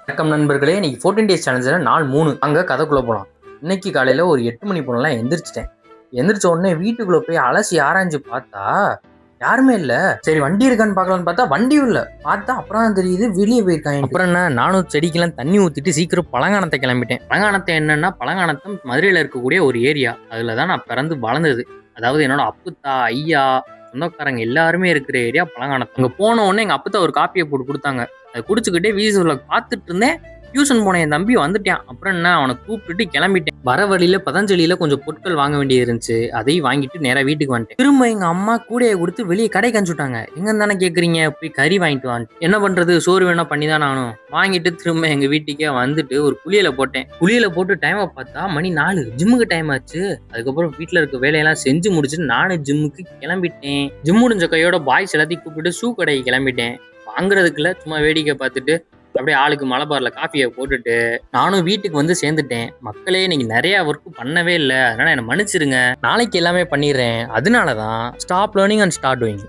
வணக்கம் நண்பர்களே. இன்னைக்கு 14 டேஸ் சேலஞ்சில் நாள் 3 அங்கே கதைக்குள்ளே போகலாம். இன்னைக்கு காலையில் ஒரு 8 மணி போனலாம் எந்திரிச்சிட்டேன். எந்திரிச்ச உடனே வீட்டுக்குள்ளே போய் அலசி ஆராய்ஞ்சு பார்த்தா யாருமே இல்லை. சரி வண்டி இருக்கான்னு பார்க்கலான்னு பார்த்தா வண்டியும் இல்லை. பார்த்தா அப்புறம் தான் தெரியுது வெளியே போயிருக்காங்க. அப்புறம் என்ன, நானும் செடிக்கெல்லாம் தண்ணி ஊற்றிட்டு சீக்கிரம் பழங்கானத்தை கிளம்பிட்டேன். பழங்கானத்தை என்னன்னா, பழங்கானத்தம் மதுரையில் இருக்கக்கூடிய ஒரு ஏரியா. அதில் தான் நான் பிறந்து வளர்ந்தது. அதாவது என்னோட அப்புத்தா, ஐயா, சொந்தக்காரங்க எல்லாருமே இருக்கிற ஏரியா பழங்கானத்தம். அங்கே போன உடனே எங்கள் அப்புத்தா ஒரு காப்பியை போட்டு கொடுத்தாங்க. அதை குடிச்சுக்கிட்டே வீசுல பார்த்துட்டு இருந்தேன். டியூஷன் போன என் தம்பி வந்துட்டான். அப்புறம் என்ன, அவனை கூப்பிட்டுட்டு கிளம்பிட்டேன். வர வழியில பதஞ்சலியில கொஞ்சம் பொருட்கள் வாங்க வேண்டியது இருந்துச்சு. அதையும் வாங்கிட்டு நேரா வீட்டுக்கு வந்துட்டேன். திரும்ப எங்க அம்மா கூடையை கொடுத்து வெளியே கடைக்கு அனுப்பிச்சுட்டாங்க. எங்க தானே கேக்குறீங்க, போய் கறி வாங்கிட்டு வாங்க. என்ன பண்றது, சோறு வேணா பண்ணிதான் ஆகணும். வாங்கிட்டு திரும்ப எங்க வீட்டுக்கே வந்துட்டு ஒரு குளியல போட்டேன். குளியல போட்டு டைமை பார்த்தா மணி 4, ஜிம்முக்கு டைம் ஆச்சு. அதுக்கப்புறம் வீட்டுல இருக்க வேலையெல்லாம் செஞ்சு முடிச்சுட்டு நானும் ஜிம்முக்கு கிளம்பிட்டேன். ஜிம் முடிஞ்ச கையோட பாய்ஸ் எல்லாத்தையும் கூப்பிட்டு ஷூ கடைக்கு கிளம்பிட்டேன். வாங்குறதுக்குள்ள சும்மா வேடிக்கை பார்த்துட்டு அப்படியே ஆளுக்கு மலபாரில் காஃபியை போட்டுட்டு நானும் வீட்டுக்கு வந்து சேர்ந்துட்டேன். மக்களே, இன்னைக்கு நிறைய ஒர்க் பண்ணவே இல்லை, அதனால என்னை மன்னிச்சிருங்க. நாளைக்கு எல்லாமே பண்ணிடுறேன். அதனாலதான் stop learning and start doing.